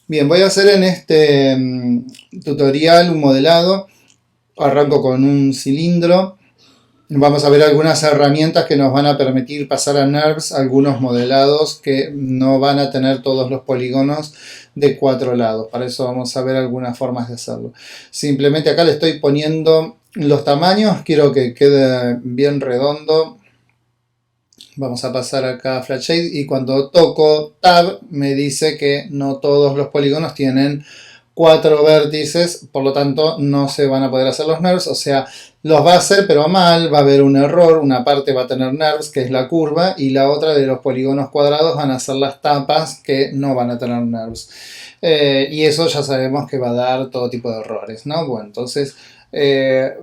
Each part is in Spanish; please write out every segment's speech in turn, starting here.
Bien, voy a hacer en este tutorial un modelado. Arranco con un cilindro. Vamos a ver algunas herramientas que nos van a permitir pasar a NURBS algunos modelados que no van a tener todos los polígonos de 4 lados. Para eso vamos a ver algunas formas de hacerlo. Simplemente acá le estoy poniendo los tamaños. Quiero que quede bien redondo. Vamos a pasar acá a Flat Shade y cuando toco Tab me dice que no todos los polígonos tienen 4 vértices, por lo tanto no se van a poder hacer los NURBS, o sea, los va a hacer pero mal, va a haber un error, una parte va a tener NURBS que es la curva y la otra de los polígonos cuadrados van a ser las tapas que no van a tener NURBS. Y eso ya sabemos que va a dar todo tipo de errores, ¿no? Bueno, entonces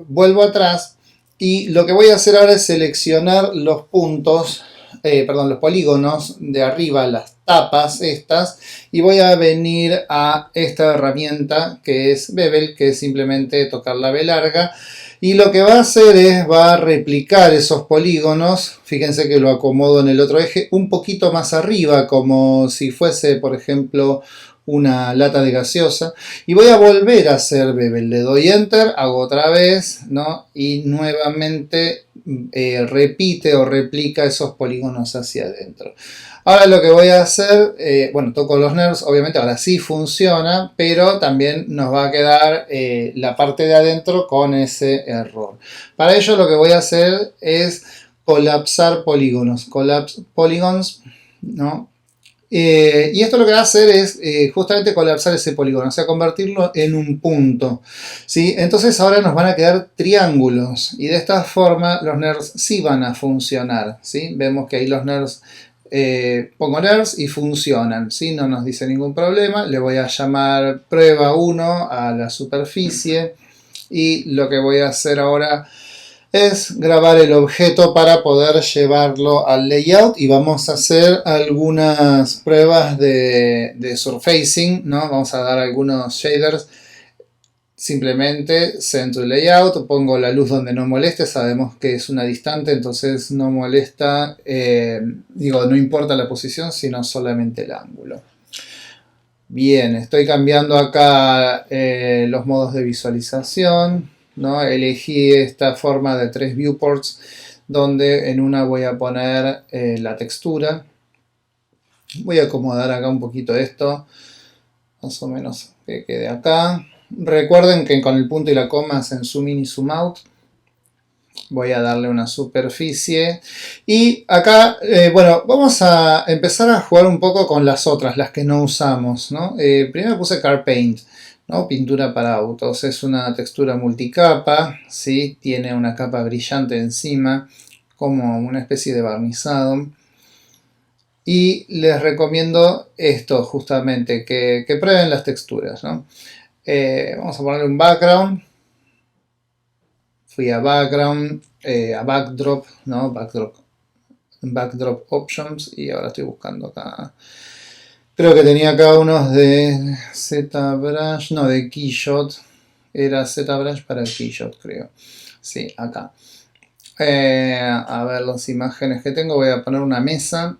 vuelvo atrás. Y lo que voy a hacer ahora es seleccionar los puntos, los polígonos de arriba, las tapas estas, y voy a venir a esta herramienta que es Bevel, que es simplemente tocar la B larga. Y lo que va a hacer es, va a replicar esos polígonos, fíjense que lo acomodo en el otro eje, un poquito más arriba, como si fuese, por ejemplo, una lata de gaseosa, y voy a volver a hacer Bevel. Le doy Enter, hago otra vez, ¿no? Y nuevamente repite o replica esos polígonos hacia adentro. Ahora lo que voy a hacer, bueno, toco los NURBS, obviamente ahora sí funciona, pero también nos va a quedar la parte de adentro con ese error. Para ello lo que voy a hacer es colapsar polígonos, collapse polygons, ¿no? Y esto lo que va a hacer es justamente colapsar ese polígono, o sea, convertirlo en un punto, ¿sí? Entonces ahora nos van a quedar triángulos y de esta forma los NURBS sí van a funcionar, ¿sí? Vemos que ahí los NURBS, pongo NURBS y funcionan, ¿sí? No nos dice ningún problema. Le voy a llamar prueba 1 a la superficie y lo que voy a hacer ahora es grabar el objeto para poder llevarlo al layout y vamos a hacer algunas pruebas de surfacing, ¿no? Vamos a dar algunos shaders. Simplemente centro el layout, pongo la luz donde no moleste, sabemos que es una distante, entonces no molesta, no importa la posición, sino solamente el ángulo. Bien, estoy cambiando acá los modos de visualización, ¿no? Elegí esta forma de 3 viewports, donde en una voy a poner la textura. Voy a acomodar acá un poquito esto, más o menos que quede acá. Recuerden que con el punto y la coma hacen zoom in y zoom out. Voy a darle una superficie. Y acá, bueno, vamos a empezar a jugar un poco con las otras, las que no usamos, ¿no? Primero puse Car Paint, ¿no? Pintura para autos. Es una textura multicapa, ¿sí? Tiene una capa brillante encima, como una especie de barnizado. Y les recomiendo esto, justamente, que prueben las texturas, ¿no? Vamos a ponerle un background. Fui a background, a backdrop, ¿no? Backdrop options y ahora estoy buscando acá. Creo que tenía acá unos de ZBrush, no, de Keyshot. Era ZBrush para Keyshot, creo. Sí, acá. A ver las imágenes que tengo. Voy a poner una mesa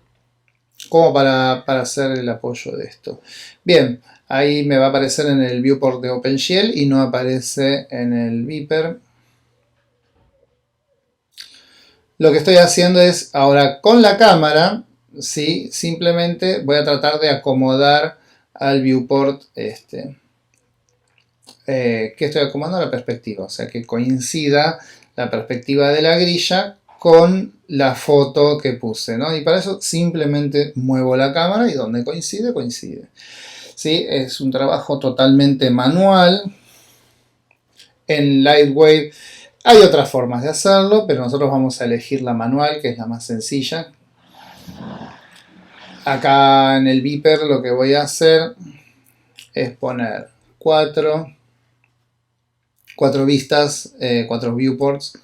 como para hacer el apoyo de esto. Bien, ahí me va a aparecer en el viewport de OpenGL y no aparece en el Viper. Lo que estoy haciendo es, ahora con la cámara, ¿sí? Simplemente voy a tratar de acomodar al viewport que estoy acomodando la perspectiva, o sea que coincida la perspectiva de la grilla con la foto que puse, ¿no? Y para eso simplemente muevo la cámara y donde coincide, coincide. ¿Sí? Es un trabajo totalmente manual. En Lightwave hay otras formas de hacerlo, pero nosotros vamos a elegir la manual, que es la más sencilla. Acá en el Viper lo que voy a hacer es poner 4 vistas, 4 viewports.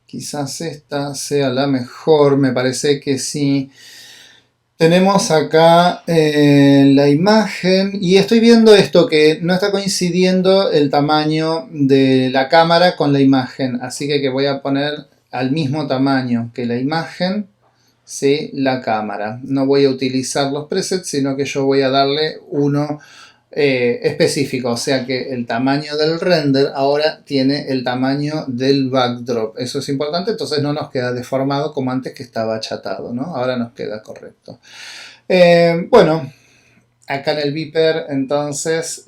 Quizás esta sea la mejor, me parece que sí. Tenemos acá la imagen y estoy viendo esto que no está coincidiendo el tamaño de la cámara con la imagen, así que voy a poner al mismo tamaño que la imagen, ¿sí? La cámara. No voy a utilizar los presets, sino que yo voy a darle uno específico, o sea que el tamaño del render ahora tiene el tamaño del backdrop. Eso es importante, entonces no nos queda deformado como antes que estaba achatado, ¿no? Ahora nos queda correcto. Bueno, acá en el Viper, entonces,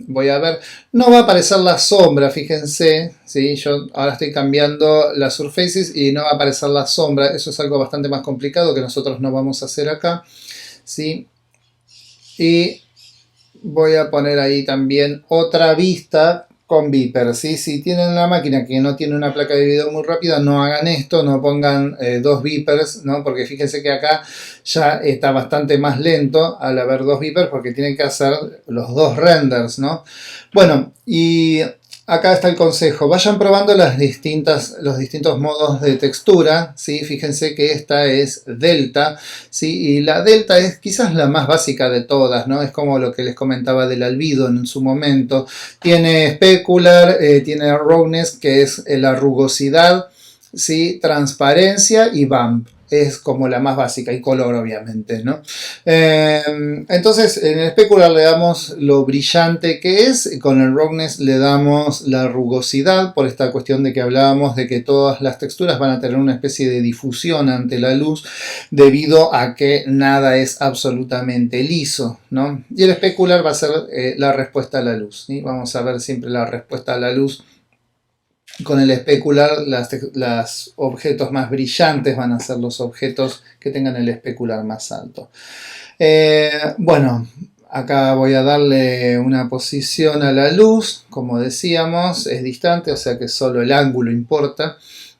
voy a ver, no va a aparecer la sombra, fíjense, ¿sí? Yo ahora estoy cambiando las surfaces y no va a aparecer la sombra, eso es algo bastante más complicado que nosotros no vamos a hacer acá, ¿sí? Y voy a poner ahí también otra vista con Viper, ¿sí? Si tienen una máquina que no tiene una placa de video muy rápida, no hagan esto, no pongan dos Vipers, ¿no? Porque fíjense que acá ya está bastante más lento al haber dos Vipers porque tienen que hacer los dos renders, ¿no? Bueno, y acá está el consejo. Vayan probando los distintos modos de textura, ¿sí? Fíjense que esta es Delta, ¿sí? Y la Delta es quizás la más básica de todas, ¿no? Es como lo que les comentaba del albedo en su momento. Tiene Specular, tiene Rawness, que es la rugosidad, ¿sí? Transparencia y Bump. Es como la más básica y color obviamente, ¿no? Entonces en el Specular le damos lo brillante que es, con el Rawness le damos la rugosidad por esta cuestión de que hablábamos de que todas las texturas van a tener una especie de difusión ante la luz debido a que nada es absolutamente liso, ¿no? Y el Specular va a ser la respuesta a la luz, ¿sí? Vamos a ver siempre la respuesta a la luz. Con el especular, los objetos más brillantes van a ser los objetos que tengan el especular más alto. Bueno, acá voy a darle una posición a la luz, como decíamos, es distante, o sea que solo el ángulo importa.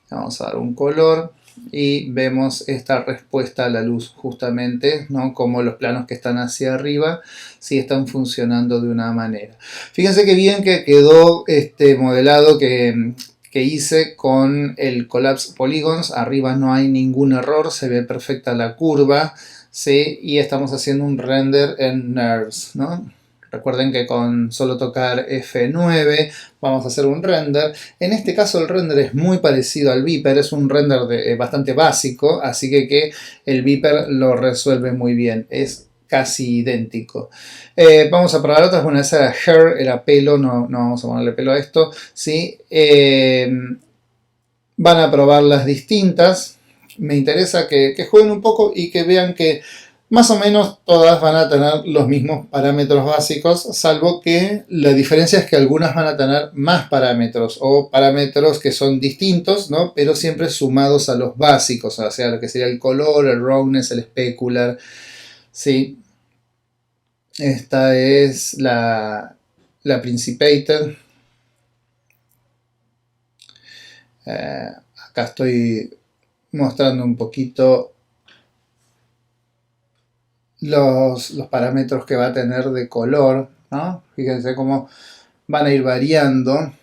Vamos a dar un color y vemos esta respuesta a la luz justamente, ¿no? Como los planos que están hacia arriba sí están funcionando de una manera. Fíjense que bien que quedó este modelado que hice con el Collapse Polygons. Arriba no hay ningún error, se ve perfecta la curva, ¿sí? Y estamos haciendo un render en NURBS, ¿no? Recuerden que con solo tocar F9 vamos a hacer un render. En este caso el render es muy parecido al Viper, es un render bastante básico, así que el Viper lo resuelve muy bien, es casi idéntico. Vamos a probar otras. Bueno, esa era hair, era pelo, no vamos a ponerle pelo a esto, ¿sí? Van a probar las distintas. Me interesa que jueguen un poco y que vean que más o menos todas van a tener los mismos parámetros básicos, salvo que la diferencia es que algunas van a tener más parámetros o parámetros que son distintos, ¿no? Pero siempre sumados a los básicos, o sea, lo que sería el color, el rawness, el specular, ¿sí? Esta es la Principated. Acá estoy mostrando un poquito los parámetros que va a tener de color, ¿no? Fíjense cómo van a ir variando.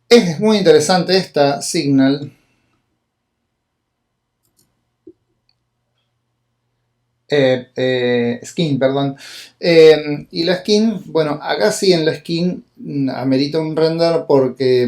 Es muy interesante esta Signal. Skin, perdón. Y la skin, bueno, acá sí en la skin amerita un render porque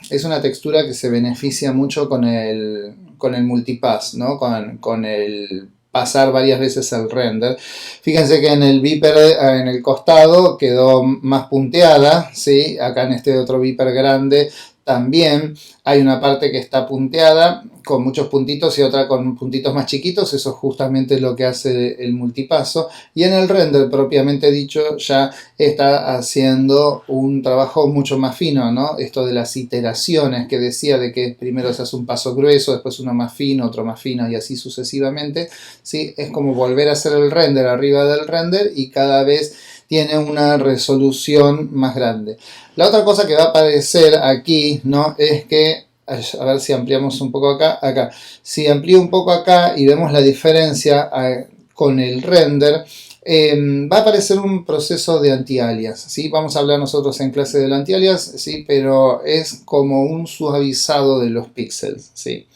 es una textura que se beneficia mucho con el multipass, ¿no? Con el pasar varias veces el render. Fíjense que en el Viper, en el costado, quedó más punteada, ¿sí? Acá en este otro Viper grande también hay una parte que está punteada con muchos puntitos y otra con puntitos más chiquitos. Eso es justamente lo que hace el multipaso. Y en el render propiamente dicho ya está haciendo un trabajo mucho más fino, ¿no? Esto de las iteraciones que decía de que primero se hace un paso grueso, después uno más fino, otro más fino y así sucesivamente, ¿sí? Es como volver a hacer el render arriba del render y cada vez tiene una resolución más grande. La otra cosa que va a aparecer aquí, ¿no? Es que, a ver si ampliamos un poco acá. Si amplío un poco acá y vemos la diferencia con el render, va a aparecer un proceso de anti-alias, ¿sí? Vamos a hablar nosotros en clase del anti-alias, ¿sí? Pero es como un suavizado de los píxeles, ¿sí?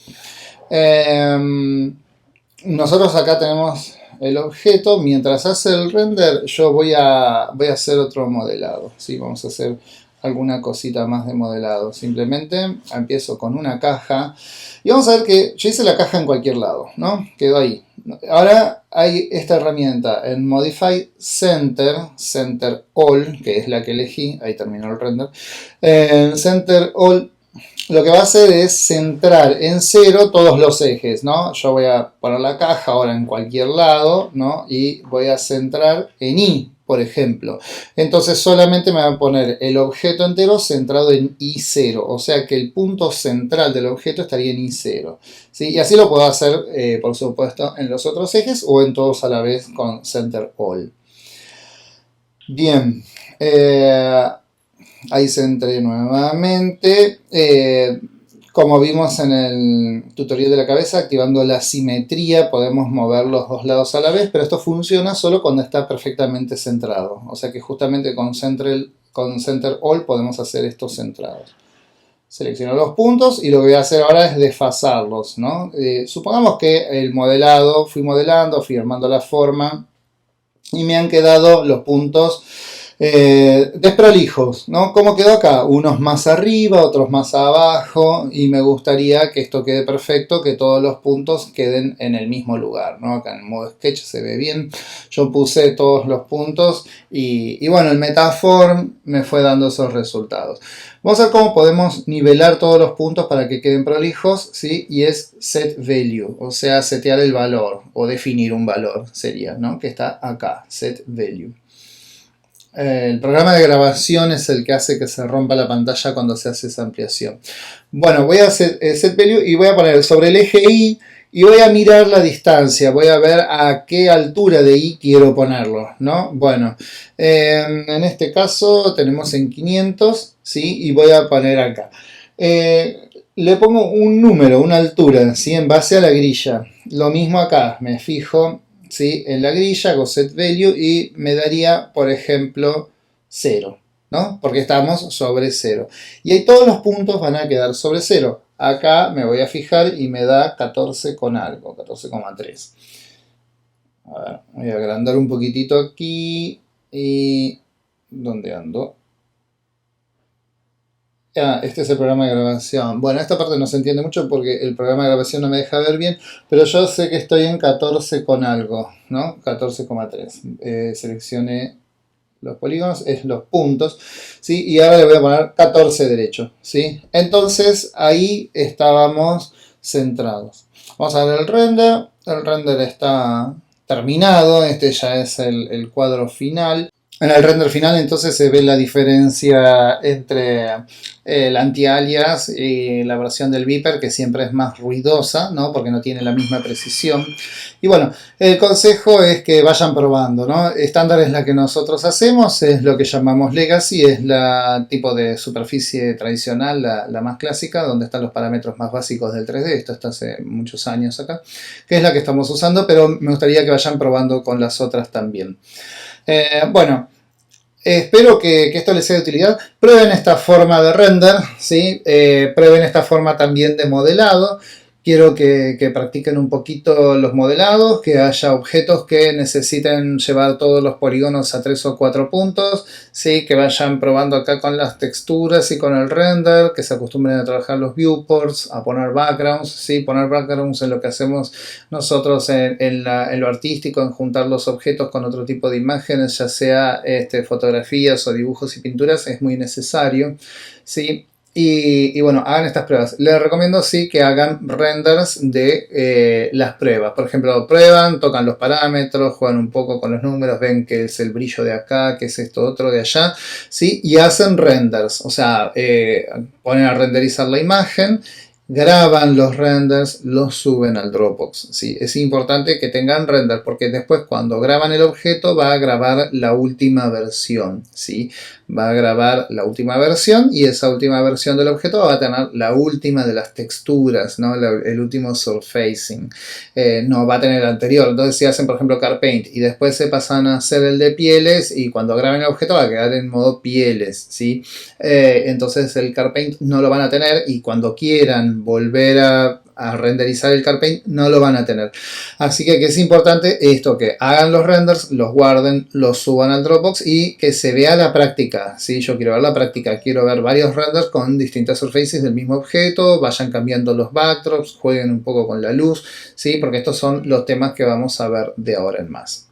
Nosotros acá tenemos el objeto. Mientras hace el render yo voy a hacer otro modelado, ¿sí? Vamos a hacer alguna cosita más de modelado. Simplemente empiezo con una caja. Y vamos a ver que yo hice la caja en cualquier lado, ¿no? Quedó ahí. Ahora hay esta herramienta en Modify Center, Center All, que es la que elegí. Ahí terminó el render. Center All lo que va a hacer es centrar en cero todos los ejes, ¿no? Yo voy a poner la caja ahora en cualquier lado, ¿no? Y voy a centrar en Y, por ejemplo. Entonces solamente me va a poner el objeto entero centrado en Y0. O sea que el punto central del objeto estaría en Y0. ¿Sí? Y así lo puedo hacer, por supuesto, en los otros ejes o en todos a la vez con Center All. Bien. Ahí centré nuevamente. Como vimos en el tutorial de la cabeza, activando la simetría podemos mover los dos lados a la vez, pero esto funciona solo cuando está perfectamente centrado. O sea que justamente con Center All podemos hacer estos centrados. Selecciono los puntos y lo que voy a hacer ahora es desfasarlos, ¿no? Supongamos que el modelado, fui modelando, fui armando la forma y me han quedado los puntos desprolijos, ¿no? ¿Cómo quedó acá? Unos más arriba, otros más abajo, y me gustaría que esto quede perfecto, que todos los puntos queden en el mismo lugar, ¿no? Acá en el modo sketch se ve bien. Yo puse todos los puntos y bueno, el Metaform me fue dando esos resultados. Vamos a ver cómo podemos nivelar todos los puntos para que queden prolijos, ¿sí? Y es set value, o sea, setear el valor o definir un valor sería, ¿no? Que está acá, set value. El programa de grabación es el que hace que se rompa la pantalla cuando se hace esa ampliación. Bueno, voy a hacer set value y voy a poner sobre el eje Y y voy a mirar la distancia. Voy a ver a qué altura de Y quiero ponerlo, ¿no? Bueno, en este caso tenemos en 500, ¿sí? Y voy a poner acá. Le pongo un número, una altura, ¿sí? En base a la grilla. Lo mismo acá, me fijo, ¿sí? En la grilla, hago set value y me daría, por ejemplo, 0, ¿no? Porque estamos sobre 0. Y ahí todos los puntos van a quedar sobre 0. Acá me voy a fijar y me da 14 con algo, 14,3. A ver, voy a agrandar un poquitito aquí y... ¿dónde ando? Ah, este es el programa de grabación. Bueno, esta parte no se entiende mucho porque el programa de grabación no me deja ver bien, pero yo sé que estoy en 14 con algo, ¿no? 14,3. Seleccioné los polígonos, es los puntos, ¿sí? Y ahora le voy a poner 14 derecho, ¿sí? Entonces ahí estábamos centrados. Vamos a ver el render está terminado, este ya es el cuadro final. En el render final entonces se ve la diferencia entre el anti-alias y la versión del Viper, que siempre es más ruidosa, ¿no? Porque no tiene la misma precisión. Y bueno, el consejo es que vayan probando, ¿no? Estándar es la que nosotros hacemos, es lo que llamamos Legacy, es la tipo de superficie tradicional, la más clásica, donde están los parámetros más básicos del 3D. Esto está hace muchos años acá, que es la que estamos usando, pero me gustaría que vayan probando con las otras también. Bueno, espero que esto les sea de utilidad. Prueben esta forma de render, ¿sí? Prueben esta forma también de modelado. Quiero que practiquen un poquito los modelados, que haya objetos que necesiten llevar todos los polígonos a 3 o 4 puntos, ¿sí? Que vayan probando acá con las texturas y con el render, que se acostumbren a trabajar los viewports, a poner backgrounds, ¿sí? Poner backgrounds en lo que hacemos nosotros en lo artístico, en juntar los objetos con otro tipo de imágenes, ya sea fotografías o dibujos y pinturas, es muy necesario, ¿sí? Y bueno, hagan estas pruebas. Les recomiendo sí que hagan renders de las pruebas. Por ejemplo, prueban, tocan los parámetros, juegan un poco con los números, ven que es el brillo de acá, que es esto otro de allá, ¿sí? Y hacen renders. O sea, ponen a renderizar la imagen, graban los renders, los suben al Dropbox, ¿sí? Es importante que tengan render porque después cuando graban el objeto va a grabar la última versión, ¿sí? Va a grabar la última versión y esa última versión del objeto va a tener la última de las texturas, ¿no? El último surfacing. No va a tener el anterior. Entonces si hacen por ejemplo CarPaint y después se pasan a hacer el de pieles y cuando graben el objeto va a quedar en modo pieles, ¿sí? Entonces el CarPaint no lo van a tener y cuando quieran volver a renderizar el CarPaint, no lo van a tener. Así que es importante esto, que hagan los renders, los guarden, los suban al Dropbox y que se vea la práctica. ¿Sí? Yo quiero ver la práctica, quiero ver varios renders con distintas surfaces del mismo objeto, vayan cambiando los backdrops, jueguen un poco con la luz, ¿sí? Porque estos son los temas que vamos a ver de ahora en más.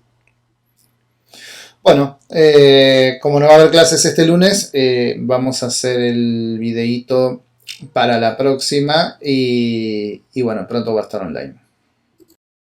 Bueno, como no va a haber clases este lunes, vamos a hacer el videíto para la próxima y bueno, pronto va a estar online.